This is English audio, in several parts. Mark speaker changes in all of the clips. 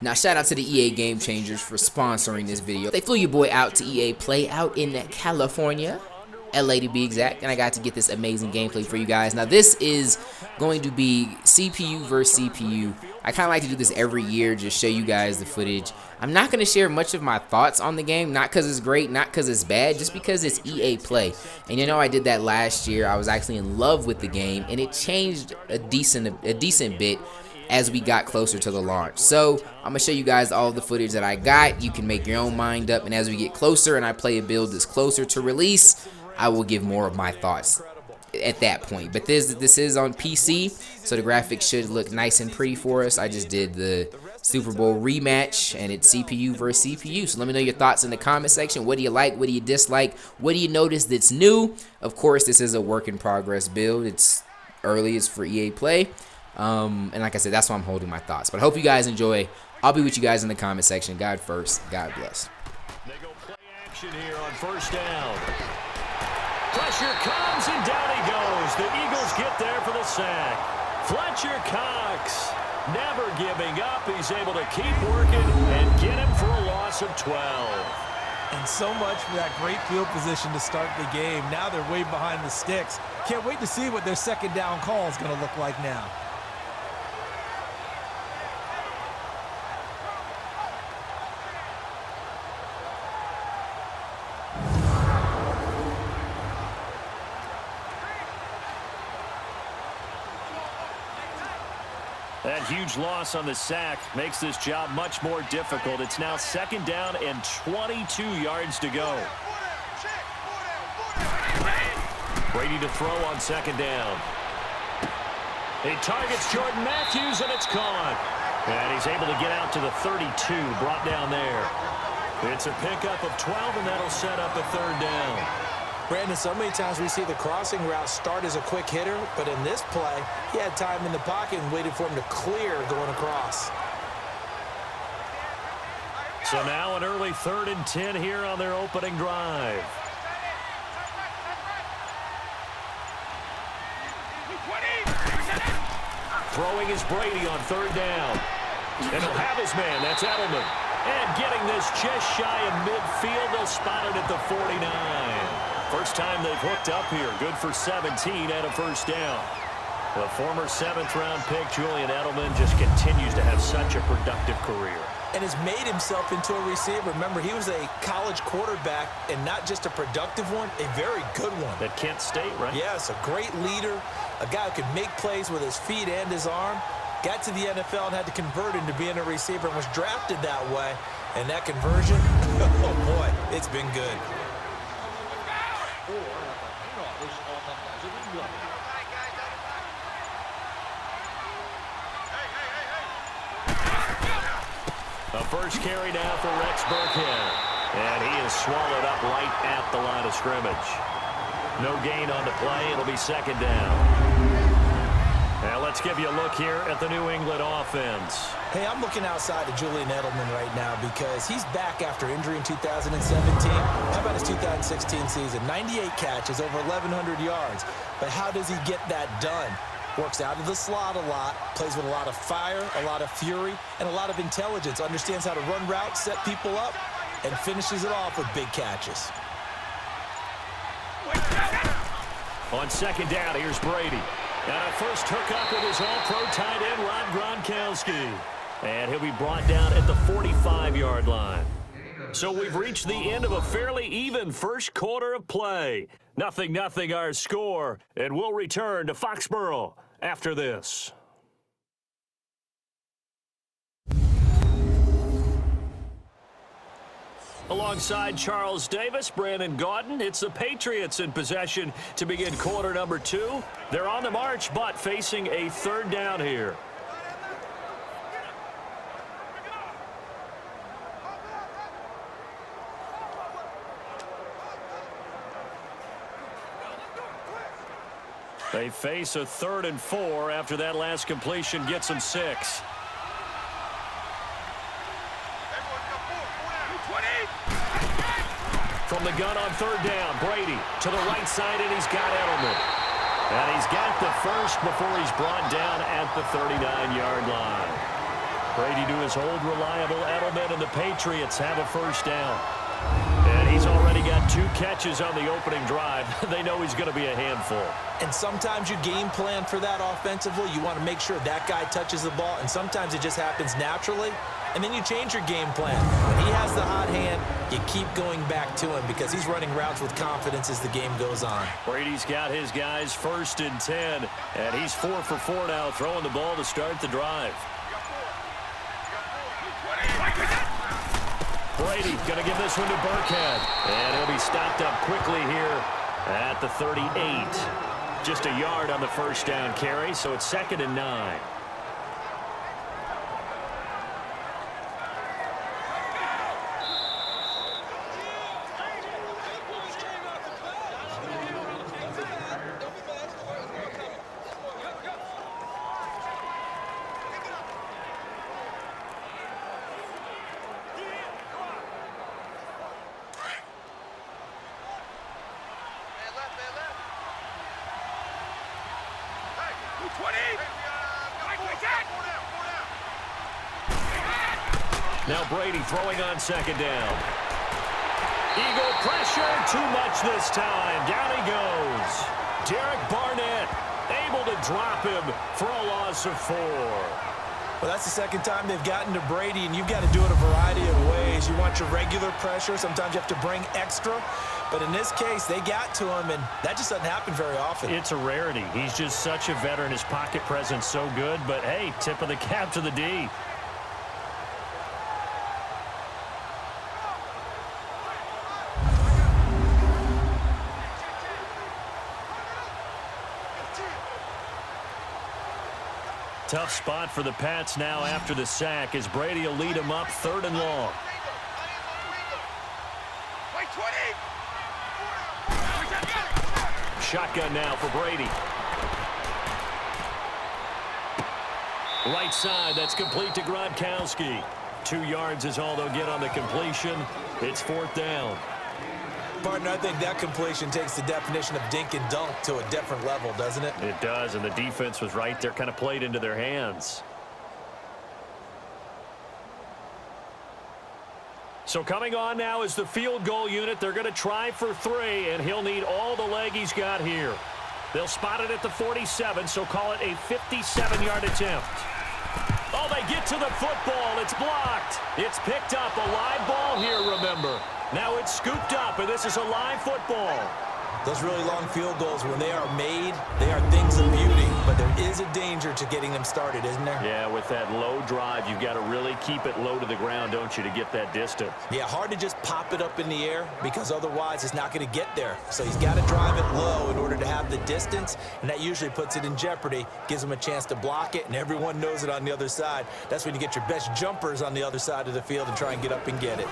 Speaker 1: Now, shout out to the EA GameChangers for sponsoring this video. They flew your boy out to EA Play out in California, LA to be exact, and I got to get this amazing gameplay for you guys. Now, this is going to be CPU versus CPU. I kind of like to do this every year, just show you guys the footage. I'm not going to share much of my thoughts on the game, not because it's great, not because it's bad, just because it's EA Play. And you know, I did that last year. I was actually in love with the game, and it changed a decent bit as we got closer to the launch. So I'm gonna show you guys all the footage that I got. You can make your own mind up, and as we get closer and I play a build that's closer to release, I will give more of my thoughts at that point. But this is on PC, so the graphics should look nice and pretty for us. I just did the Super Bowl rematch, and it's CPU versus CPU. So let me know your thoughts in the comment section. What do you like? What do you dislike? What do you notice that's new? Of course, this is a work in progress build. It's early, it's for EA Play. And like I said, that's why I'm holding my thoughts. But I hope you guys enjoy. I'll be with you guys in the comment section. God first. God bless.
Speaker 2: They go play action here on first down. Pressure comes, and down he goes. The Eagles get there for the sack. Fletcher Cox never giving up. He's able to keep working and get him for a loss of 12.
Speaker 3: And so much for that great field position to start the game. Now they're way behind the sticks. Can't wait to see what their second down call is going to look like now.
Speaker 2: That huge loss on the sack makes this job much more difficult. It's now second down and 22 yards to go. Brady to throw on second down. He targets Jordan Matthews, and it's caught. And he's able to get out to the 32, brought down there. It's a pickup of 12, and that'll set up a third down.
Speaker 4: Brandon, so many times we see the crossing route start as a quick hitter, but in this play, he had time in the pocket and waited for him to clear going across.
Speaker 2: So now an early 3rd and 10 here on their opening drive. Throwing is Brady on third down. And he'll have his man. That's Edelman. And getting this just shy of midfield. They'll spot it at the 49. First time they've hooked up here. Good for 17 and a first down. The former 7th-round pick, Julian Edelman, just continues to have such a productive career.
Speaker 4: And has made himself into a receiver. Remember, he was a college quarterback, and not just a productive one, a very good one.
Speaker 2: At Kent State, right?
Speaker 4: Yes, a great leader, a guy who could make plays with his feet and his arm. Got to the NFL and had to convert into being a receiver and was drafted that way. And that conversion, oh boy, it's been good.
Speaker 2: A first carry now for Rex Burkhead. And he is swallowed up right at the line of scrimmage. No gain on the play. It'll be second down. Now let's give you a look here at the New England offense.
Speaker 4: Hey, I'm looking outside of Julian Edelman right now because he's back after injury in 2017. How about his 2016 season? 98 catches, over 1,100 yards. But how does he get that done? Works out of the slot a lot, plays with a lot of fire, a lot of fury, and a lot of intelligence. Understands how to run routes, set people up, and finishes it off with big catches.
Speaker 2: On second down, here's Brady. And a first hookup with his all-pro tight end, Rob Gronkowski. And he'll be brought down at the 45-yard line. So we've reached the end of a fairly even first quarter of play. 0-0 our score, and we'll return to Foxborough after this. Alongside Charles Davis, Brandon Gaudin, it's the Patriots in possession to begin quarter number 2. They're on the march, but facing a third down here. They face a 3rd and 4 after that last completion gets them 6. From the gun on third down, Brady to the right side, and he's got Edelman. And he's got the first before he's brought down at the 39-yard line. Brady to his old reliable Edelman, and the Patriots have a first down. And he's already got 2 catches on the opening drive. They know he's going to be a handful.
Speaker 4: And sometimes you game plan for that offensively. You want to make sure that guy touches the ball, and sometimes it just happens naturally. And then you change your game plan. When he has the hot hand, you keep going back to him because he's running routes with confidence as the game goes on.
Speaker 2: Brady's got his guys 1st and 10, and he's 4 for 4 now, throwing the ball to start the drive. Brady going to give this one to Burkhead, and he'll be stopped up quickly here at the 38. Just a yard on the first down carry, so it's 2nd and 9. Now Brady throwing on 2nd down. Eagle pressure, too much this time. Down he goes. Derek Barnett able to drop him for a loss of 4.
Speaker 4: Well, that's the 2nd time they've gotten to Brady, and you've got to do it a variety of ways. You want your regular pressure. Sometimes you have to bring extra. But in this case, they got to him, and that just doesn't happen very often.
Speaker 2: It's a rarity. He's just such a veteran. His pocket presence so good. But, hey, tip of the cap to the D. Tough spot for the Pats now after the sack as Brady will lead them up 3rd and long. Shotgun now for Brady. Right side, that's complete to Gronkowski. 2 yards is all they'll get on the completion. It's 4th down.
Speaker 4: Partner, I think that completion takes the definition of dink and dunk to a different level, doesn't it?
Speaker 2: It does, and the defense was right there, kind of played into their hands. So coming on now is the field goal unit. They're going to try for 3, and he'll need all the leg he's got here. They'll spot it at the 47, so call it a 57-yard attempt. Oh, they get to the football. It's blocked. It's picked up. A live ball here, remember. Now it's scooped up, and this is a live football.
Speaker 4: Those really long field goals, when they are made, they are things of beauty. But there is a danger to getting them started, isn't there?
Speaker 2: Yeah, with that low drive, you've got to really keep it low to the ground, don't you, to get that distance.
Speaker 4: Yeah, hard to just pop it up in the air because otherwise it's not going to get there. So he's got to drive it low in order to have the distance, and that usually puts it in jeopardy, gives him a chance to block it, and everyone knows it on the other side. That's when you get your best jumpers on the other side of the field and try and get up and get it.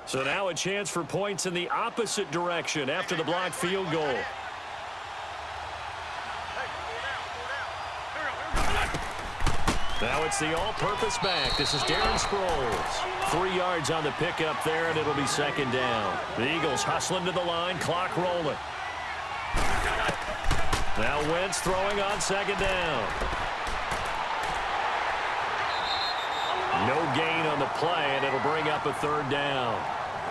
Speaker 2: So now a chance for points in the opposite direction after the blocked field goal. Now it's the all-purpose back. This is Darren Sproles. 3 yards on the pickup there, and it'll be 2nd down. The Eagles hustling to the line, clock rolling. Now Wentz throwing on 2nd down. No gain on the play, and it'll bring up a 3rd down.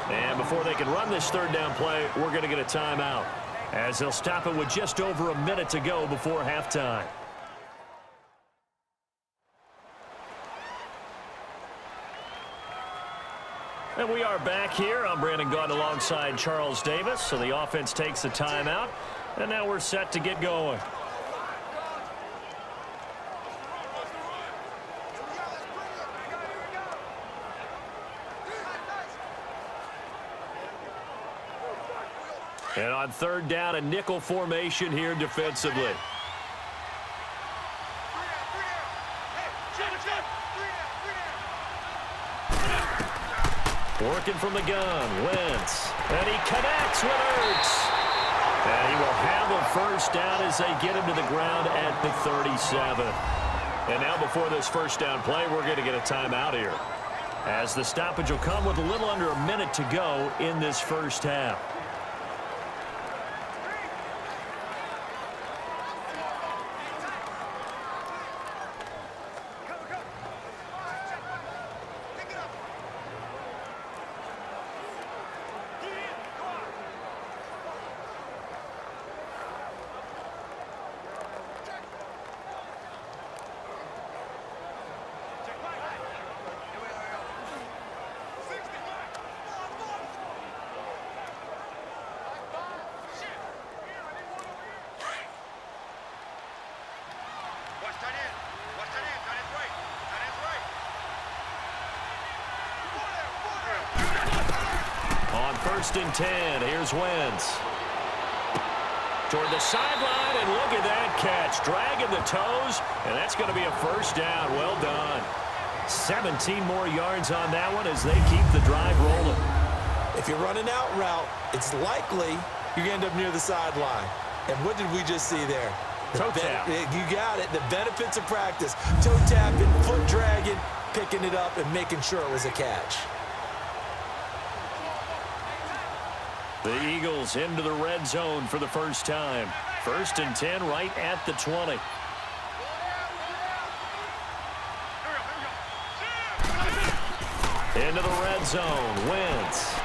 Speaker 2: And before they can run this 3rd down play, we're going to get a timeout, as they'll stop it with just over a minute to go before halftime. And we are back here. I'm Brandon Gaudin alongside Charles Davis. So the offense takes a timeout, and now we're set to get going. And on 3rd down, a nickel formation here defensively. Working from the gun, Wentz. And he connects with Ertz. And he will have a first down as they get him to the ground at the 37. And now before this first down play, we're going to get a timeout here. as the stoppage will come with a little under a minute to go in this first half. On 1st and 10, here's Wentz. Toward the sideline, and look at that catch. Dragging the toes, and that's going to be a first down. Well done. 17 more yards on that one as they keep the drive rolling.
Speaker 4: If you're running out route, it's likely you're going to end up near the sideline. And what did we just see there?
Speaker 2: Toe tap.
Speaker 4: You got it. The benefits of practice. Toe tapping, foot dragging, picking it up, and making sure it was a catch.
Speaker 2: The Eagles into the red zone for the first time. 1st and 10 right at the 20. Into the red zone. Wentz.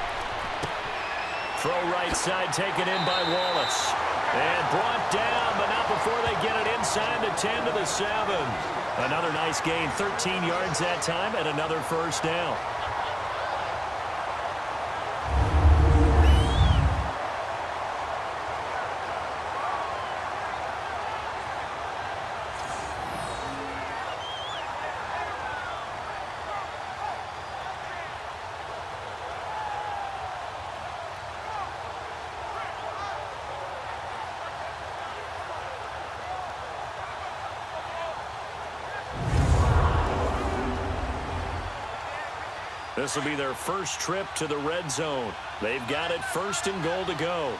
Speaker 2: Throw right side taken in by Wallace. And brought down, but not before they get it inside the 10 to the 7. Another nice gain, 13 yards that time, and another first down. This will be their first trip to the red zone. They've got it 1st and goal to go.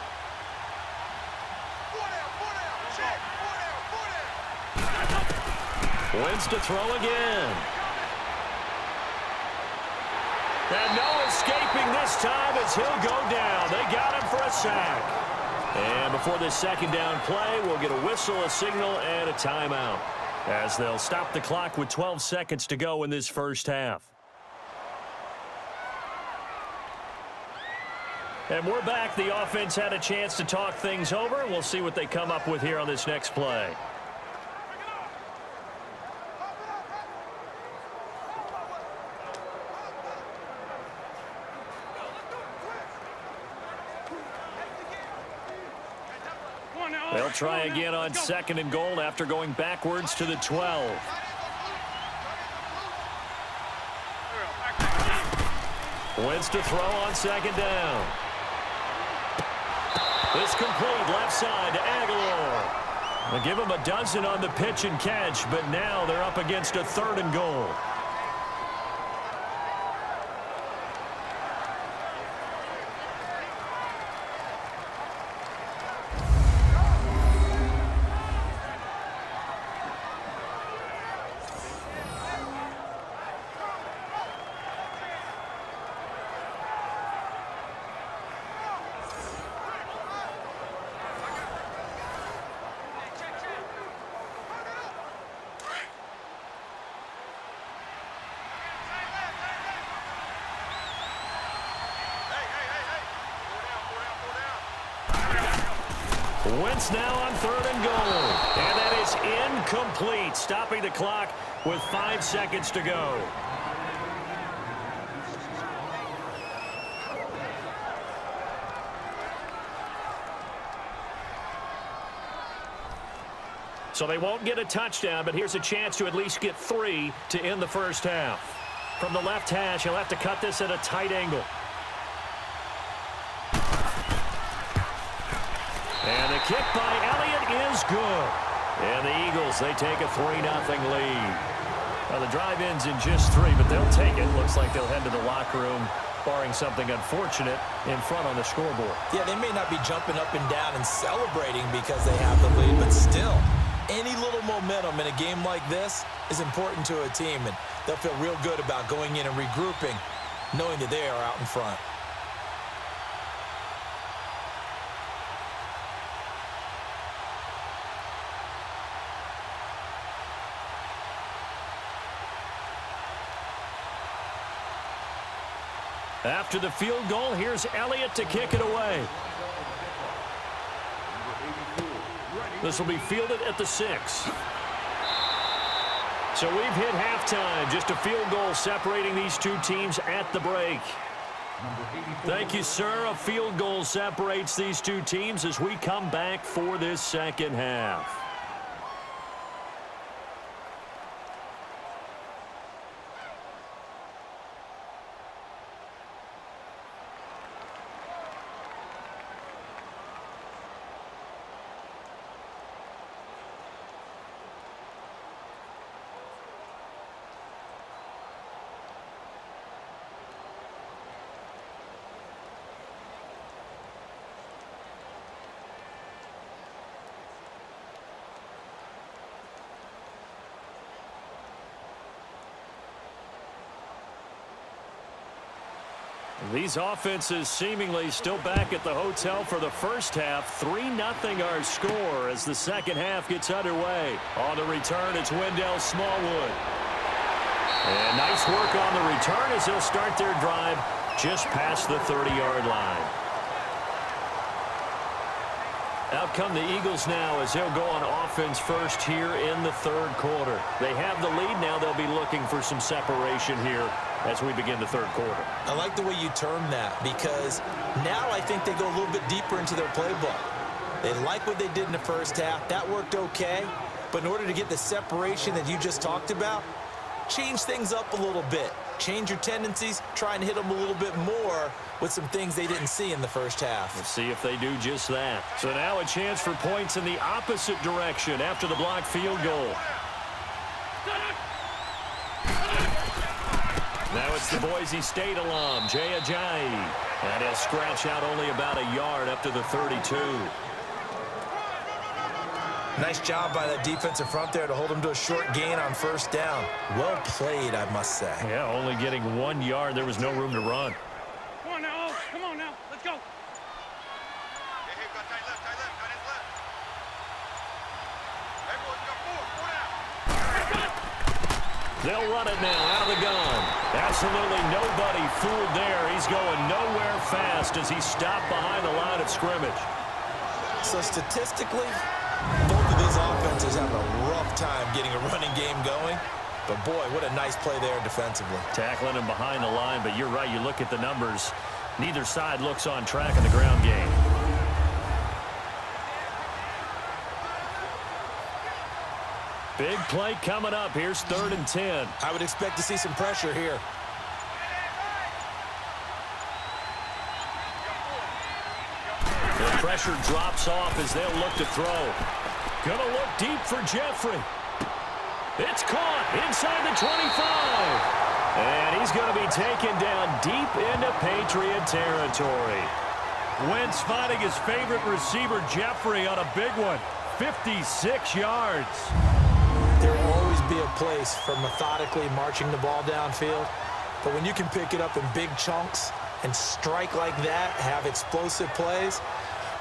Speaker 2: Wentz to throw again. And no escaping this time as he'll go down. They got him for a sack. And before this second down play, we'll get a whistle, a signal, and a timeout, as they'll stop the clock with 12 seconds to go in this first half. And we're back. The offense had a chance to talk things over. We'll see what they come up with here on this next play. They'll try again on 2nd and goal after going backwards to the 12. Wentz to throw on 2nd down. This complete left side to Aguilar. They'll give him a dozen on the pitch and catch, but now they're up against a 3rd and goal. Wentz now on 3rd and goal. And that is incomplete, stopping the clock with 5 seconds to go. So they won't get a touchdown, but here's a chance to at least get 3 to end the first half. From the left hash, he'll have to cut this at a tight angle. And the kick by Elliott is good. And the Eagles, they take a 3-0 lead. Well, the drive ends in just 3, but they'll take it. Looks like they'll head to the locker room, barring something unfortunate, in front on the scoreboard.
Speaker 4: Yeah, they may not be jumping up and down and celebrating because they have the lead, but still, Any little momentum in a game like this is important to a team, and they'll feel real good about going in and regrouping, knowing that they are out in front.
Speaker 2: After the field goal, here's Elliott to kick it away. This will be fielded at the 6. So we've hit halftime. Just a field goal separating these two teams at the break. Thank you, sir. A field goal separates these two teams as we come back for this second half. These offenses seemingly still back at the hotel for the first half. 3-0 our score as the second half gets underway. On the return, it's Wendell Smallwood. And nice work on the return as they'll start their drive just past the 30-yard line. Out come the Eagles now as they'll go on offense first here in the third quarter. They have the lead now. They'll be looking for some separation here as we begin the third quarter.
Speaker 4: I like the way you term that because now I think they go a little bit deeper into their playbook. They like what they did in the first half. That worked okay. But in order to get the separation that you just talked about, change things up a little bit. Change your tendencies. Try and hit them a little bit more with some things they didn't see in the first half.
Speaker 2: Let's see if they do just that. So now a chance for points in the opposite direction after the blocked field goal. Now it's the Boise State alum, Jay Ajayi. And he'll scratch out only about a yard up to the 32.
Speaker 4: Nice job by that defensive front there to hold them to a short gain on first down. Well played, I must say.
Speaker 2: Yeah, only getting 1 yard. There was no room to run.
Speaker 5: Come on now, come on now, let's go.
Speaker 6: Hey, got tight left, tight his left. Everyone got four down.
Speaker 2: They'll run it now out of the gun. Absolutely nobody fooled there. He's going nowhere fast as he's stopped behind the line of scrimmage.
Speaker 4: So statistically, both of these offenses have a rough time getting a running game going. But, boy, what a nice play there defensively.
Speaker 2: Tackling him behind the line, but you're right. You look at the numbers. Neither side looks on track in the ground game. Big play coming up. Here's 3rd and 10.
Speaker 4: I would expect to see some pressure here.
Speaker 2: The pressure drops off as they'll look to throw. Gonna look deep for Jeffrey. It's caught inside the 25. And he's going to be taken down deep into Patriot territory.
Speaker 3: Wentz finding his favorite receiver, Jeffrey, on a big one. 56 yards.
Speaker 4: There will always be a place for methodically marching the ball downfield. But when you can pick it up in big chunks and strike like that, have explosive plays,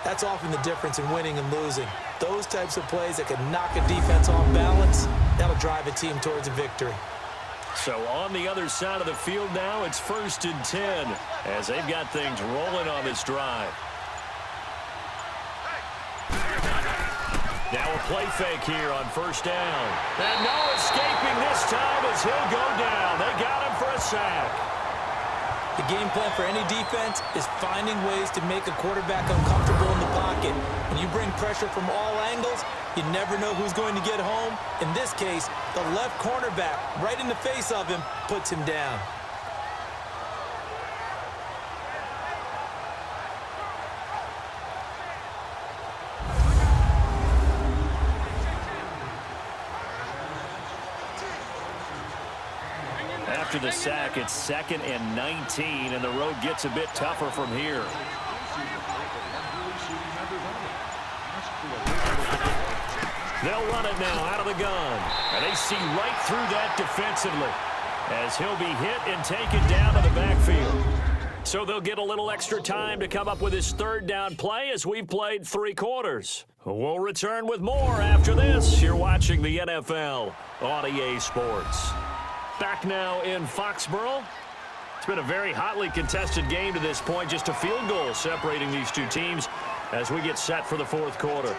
Speaker 4: that's often the difference in winning and losing. Those types of plays that can knock a defense off balance, that'll drive a team towards a victory.
Speaker 2: So on the other side of the field now, it's 1st and 10 as they've got things rolling on this drive. Now a play fake here on 1st down. And no escaping this time as he'll go down. They got him for a sack.
Speaker 4: The game plan for any defense is finding ways to make a quarterback uncomfortable in the pocket. When you bring pressure from all angles, you never know who's going to get home. In this case, the left cornerback, right in the face of him, puts him down.
Speaker 2: After the sack, it's 2nd and 19, and the road gets a bit tougher from here. They'll run it now out of the gun. And they see right through that defensively as he'll be hit and taken down to the backfield. So they'll get a little extra time to come up with his third down play as we've played 3 quarters. We'll return with more after this. You're watching the NFL on EA Sports. Back now in Foxborough. It's been a very hotly contested game to this point. Just a field goal separating these two teams as we get set for the 4th quarter.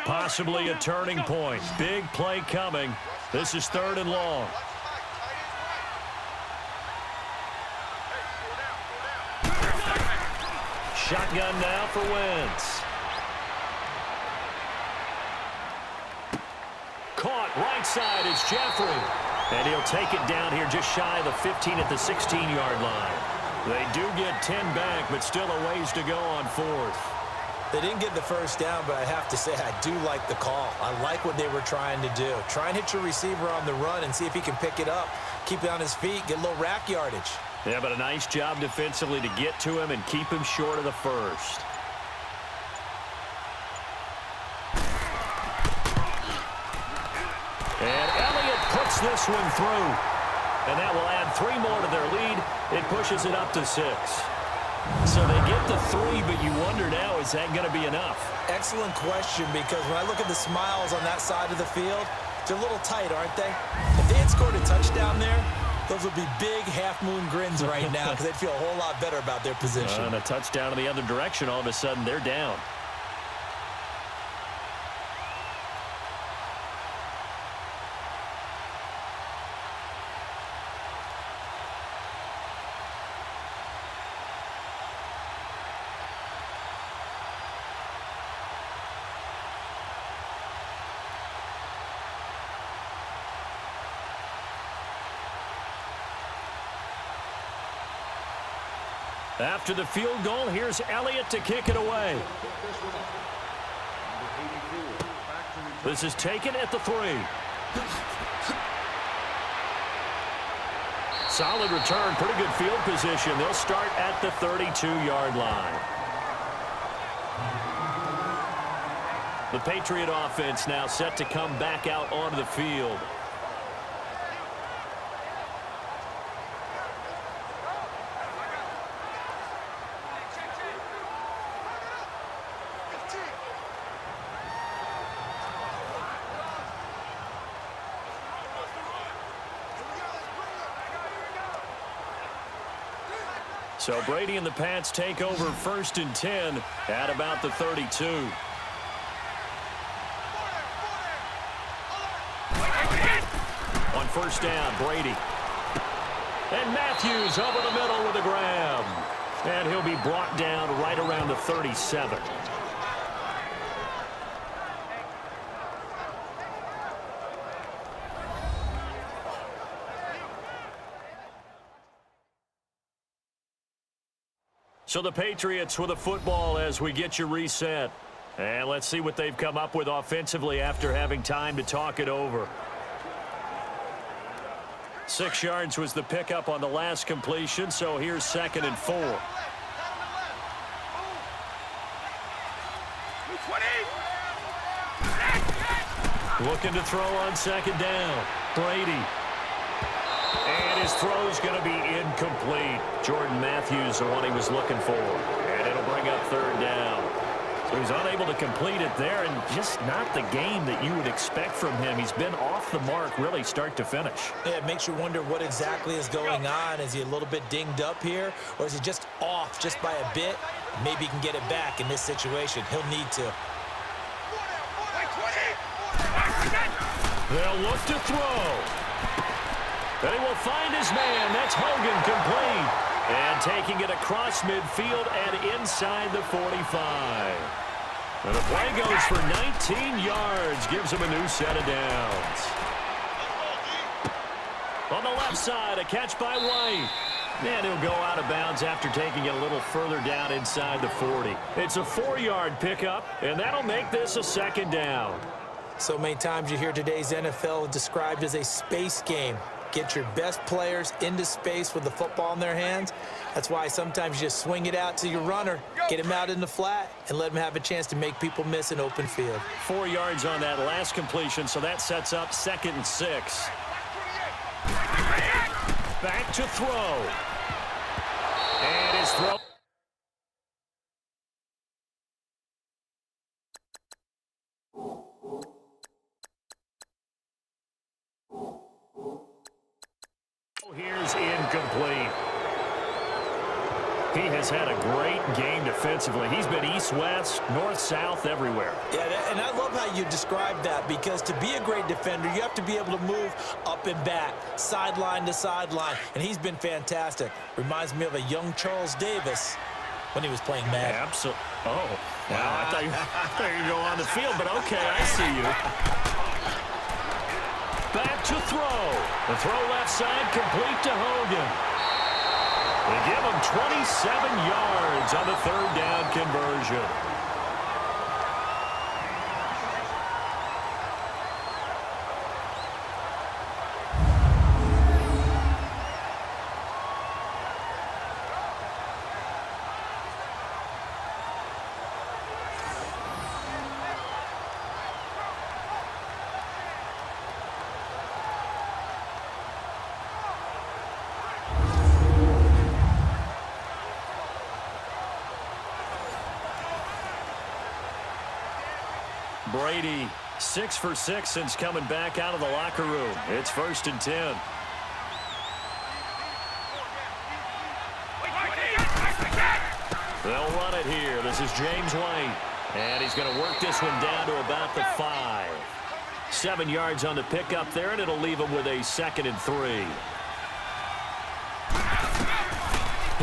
Speaker 2: Possibly a turning point. Big play coming. This is 3rd and long. Shotgun now for Wentz. Caught right side is Jeffrey. And he'll take it down here just shy of the 15 at the 16-yard line. They do get 10 back, but still a ways to go on 4th.
Speaker 4: They didn't get the first down, but I have to say I do like the call. I like what they were trying to do. Try and hit your receiver on the run and see if he can pick it up. Keep it on his feet, get a little rack yardage.
Speaker 2: Yeah, but a nice job defensively to get to him and keep him short of the first. And Elliott puts this one through. And that will add 3 more to their lead. It pushes it up to 6. So they get the 3, but you wonder now, is that going to be enough?
Speaker 4: Excellent question, because when I look at the smiles on that side of the field, they're a little tight, aren't they? If they had scored a touchdown there, those would be big half-moon grins right now because they'd feel a whole lot better about their position.
Speaker 2: And a touchdown in the other direction, all of a sudden they're down. After the field goal, here's Elliott to kick it away. This is taken at the 3. Solid return, pretty good field position. They'll start at the 32-yard line. The Patriot offense now set to come back out onto the field. So Brady and the Pats take over 1st and 10 at about the 32. On 1st down, Brady. And Matthews over the middle with a grab. And he'll be brought down right around the 37. So the Patriots with a football as we get you reset. And let's see what they've come up with offensively after having time to talk it over. 6 yards was the pickup on the last completion, so here's 2nd and 4. Looking to throw on 2nd down. Brady. And his throw's going to be incomplete. Jordan Matthews, the one he was looking for. And it'll bring up 3rd down. So he's unable to complete it there, and just not the game that you would expect from him. He's been off the mark really start to finish.
Speaker 4: Yeah, it makes you wonder what exactly is going on. Is he a little bit dinged up here, or is he just off just by a bit? Maybe he can get it back in this situation. He'll need to.
Speaker 2: They'll look to throw. And he will find his man. That's Hogan, complete. And taking it across midfield and inside the 45. And the play goes for 19 yards. Gives him a new set of downs. On the left side, a catch by White. And he'll go out of bounds after taking it a little further down inside the 40. It's a 4-yard pickup, and that'll make this a 2nd down.
Speaker 4: So many times you hear today's NFL described as a space game. get your best players into space with the football in their hands. That's why sometimes you just swing it out to your runner, get him out in the flat, and let him have a chance to make people miss an open field.
Speaker 2: 4 yards on that last completion, so that sets up 2nd and 6. Back to throw. And his throw. Here's incomplete. He has had a great game defensively. He's been east-west, north-south, everywhere.
Speaker 4: Yeah, and I love how you describe that, because to be a great defender, you have to be able to move up and back, sideline to sideline, and he's been fantastic. Reminds me of a young Charles Davis when he was playing Madden.
Speaker 2: Absolutely. Oh, wow. I thought you were going to go on the field, but okay, I see you. Back to throw. The throw left side, complete to Hogan. They give him 27 yards on the 3rd down conversion. Brady, 6 for 6 since coming back out of the locker room. It's 1st and 10. They'll run it here. This is James White. And he's going to work this one down to about the 5. 7 yards on the pickup there, and it'll leave him with a 2nd and 3.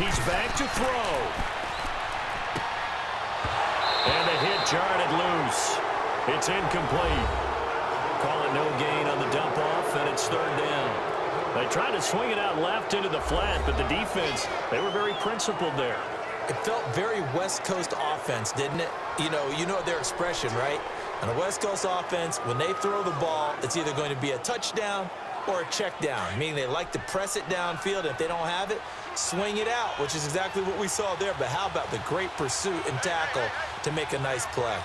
Speaker 2: He's back to throw. And the hit jarred loose. It's incomplete. Call it no gain on the dump-off, and it's 3rd down. They tried to swing it out left into the flat, but the defense, they were very principled there.
Speaker 4: It felt very West Coast offense, didn't it? You know their expression, right? On a West Coast offense, when they throw the ball, it's either going to be a touchdown or a check down, meaning they like to press it downfield. If they don't have it, swing it out, which is exactly what we saw there. But how about the great pursuit and tackle to make a nice play?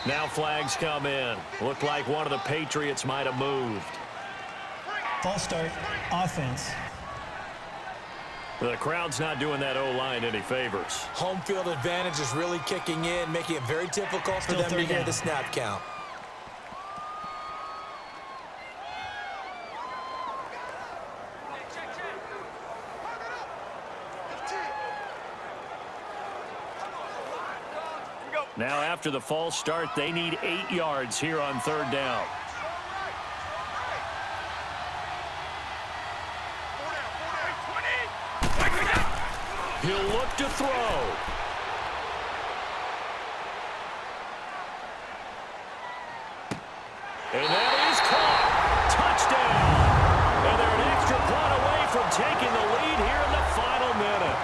Speaker 2: Now flags come in. Looked like one of the Patriots might have moved.
Speaker 7: False start, offense.
Speaker 2: The crowd's not doing that O-line any favors.
Speaker 4: Home field advantage is really kicking in, making it very difficult for them to hear the snap count.
Speaker 2: Now after the false start, they need 8 yards here on 3rd down. He'll look to throw. And that is caught. Touchdown. And they're an extra point away from taking the lead here in the final minute.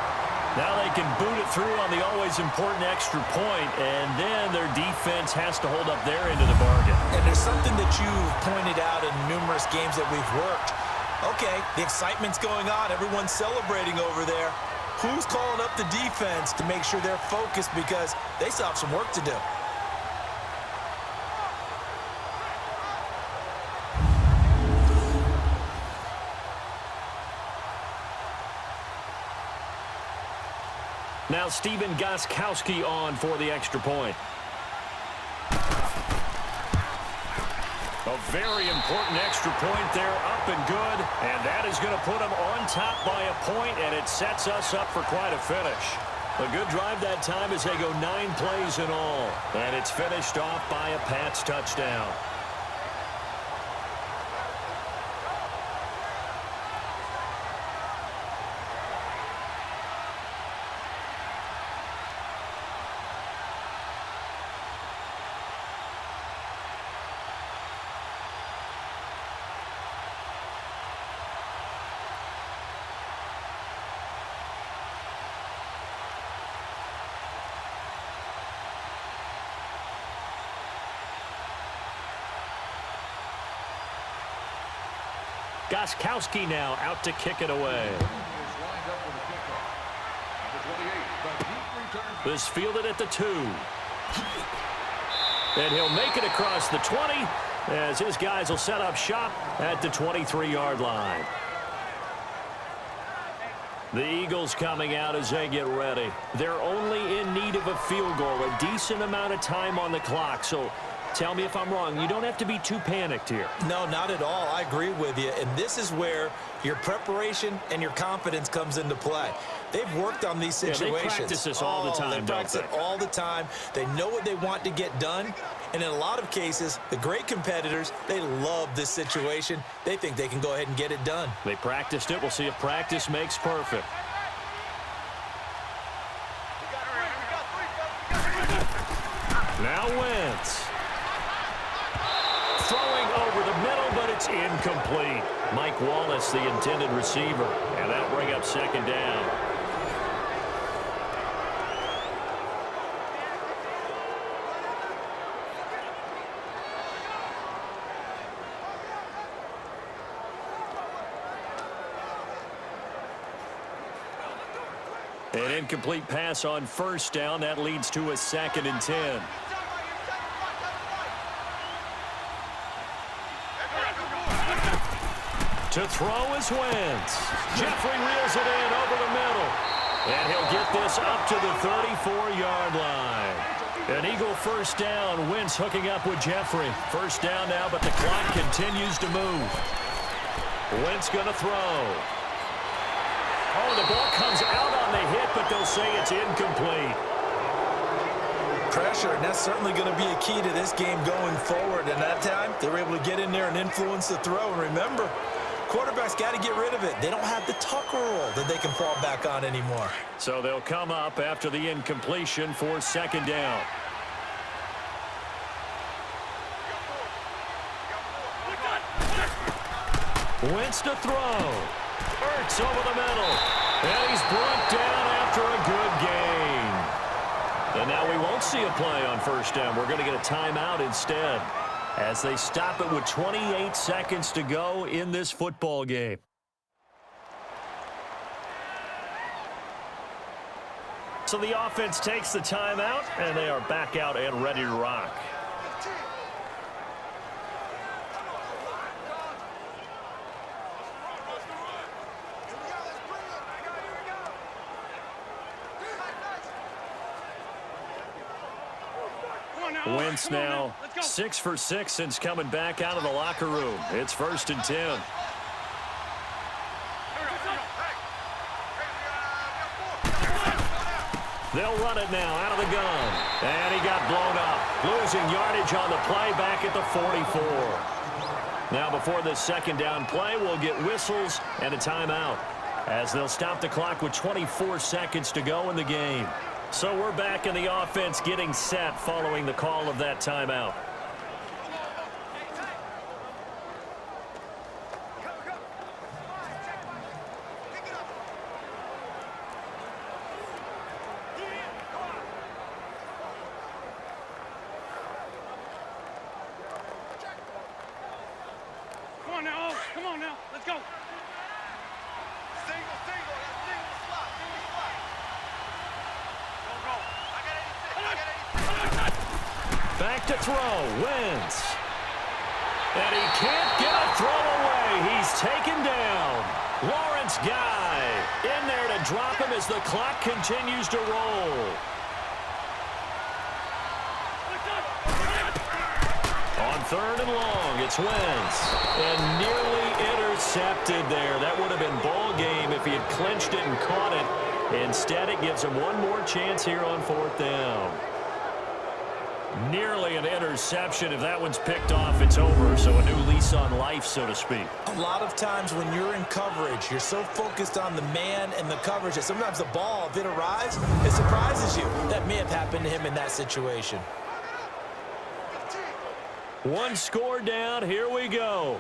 Speaker 2: Now they can boot it through on the always important extra point, and then their defense has to hold up their end of the bargain.
Speaker 4: And there's something that you've pointed out in numerous games that we've worked. Okay, the excitement's going on. Everyone's celebrating over there. Who's calling up the defense to make sure they're focused, because they still have some work to do?
Speaker 2: Now Steven Gostkowski on for the extra point. A very important extra point there, up and good. And that is going to put them on top by a point, and it sets us up for quite a finish. A good drive that time as they go 9 plays in all. And it's finished off by a Pats touchdown. Gostkowski now out to kick it away. This fielded at the 2. And he'll make it across the 20 as his guys will set up shop at the 23-yard line. The Eagles coming out as they get ready. They're only in need of a field goal, a decent amount of time on the clock. So tell me if I'm wrong. You don't have to be too panicked here.
Speaker 4: No, not at all. I agree with you. And this is where your preparation and your confidence comes into play. They've worked on these situations.
Speaker 2: Yeah, they practice this all the time,
Speaker 4: They practice it all the time. They know what they want to get done. And in a lot of cases, the great competitors, they love this situation. They think they can go ahead and get it done.
Speaker 2: They practiced it. We'll see if practice makes perfect. Now Wentz. Throwing over the middle, but it's incomplete. Mike Wallace, the intended receiver. And that'll bring up second down. An incomplete pass on first down. That leads to a 2nd and 10. To throw is Wentz. Jeffrey reels it in over the middle. And he'll get this up to the 34-yard line. An Eagle first down. Wentz hooking up with Jeffrey. First down now, but the clock continues to move. Wentz going to throw. Oh, the ball comes out on the hit, but they'll say it's incomplete.
Speaker 4: Pressure, and that's certainly going to be a key to this game going forward. And that time, they were able to get in there and influence the throw. And remember, quarterbacks got to get rid of it. They don't have the Tucker roll that they can fall back on anymore.
Speaker 2: So they'll come up after the incompletion for second down. Wentz to throw. Ertz over the middle. And he's brought down after a good gain. And now we won't see a play on first down. We're going to get a timeout instead as they stop it with 28 seconds to go in this football game. So the offense takes the timeout, and they are back out and ready to rock. Wentz now 6 for 6 since coming back out of the locker room. It's 1st and 10. They'll run it now out of the gun. And he got blown up. Losing yardage on the play back at the 44. Now before this second down play, we'll get whistles and a timeout as they'll stop the clock with 24 seconds to go in the game. So we're back in the offense getting set following the call of that timeout.
Speaker 5: Come on now, let's go.
Speaker 6: Single slot.
Speaker 2: Back to throw, Wentz. And he can't get a throw away. He's taken down. Lawrence Guy in there to drop him as the clock continues to roll. On 3rd and long, it's Wentz. And nearly intercepted there. That would have been ball game if he had clinched it and caught it. Instead, it gives him one more chance here on 4th down. Nearly an interception. If that one's picked off, it's over. So a new lease on life, so to speak.
Speaker 4: A lot of times when you're in coverage, you're so focused on the man and the coverage that sometimes the ball, if it arrives, it surprises you. That may have happened to him in that situation.
Speaker 2: One score down. Here we go.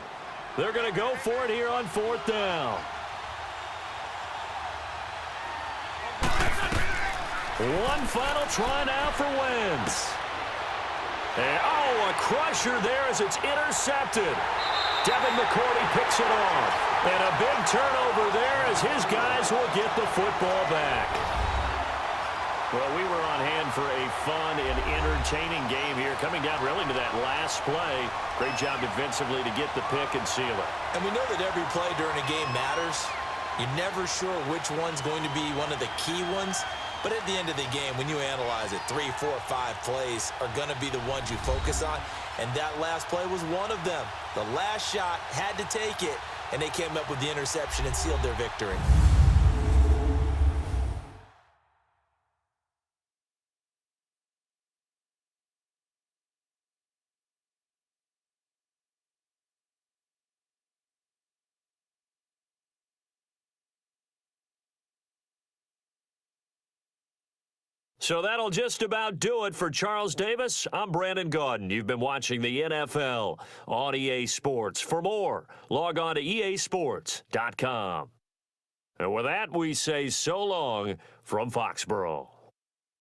Speaker 2: They're going to go for it here on 4th down. One final try now for Wentz. And, oh, a crusher there as it's intercepted. Devin McCourty picks it off. And a big turnover there as his guys will get the football back. Well, we were on hand for a fun and entertaining game here, coming down really to that last play. Great job defensively to get the pick and seal it.
Speaker 4: And we know that every play during a game matters. You're never sure which one's going to be one of the key ones. But at the end of the game, when you analyze it, 3, 4, 5 plays are going to be the ones you focus on. And that last play was one of them. The last shot had to take it, and they came up with the interception and sealed their victory.
Speaker 2: So that'll just about do it for Charles Davis. I'm Brandon Gaudin. You've been watching the NFL on EA Sports. For more, log on to easports.com. And with that, we say so long from Foxborough.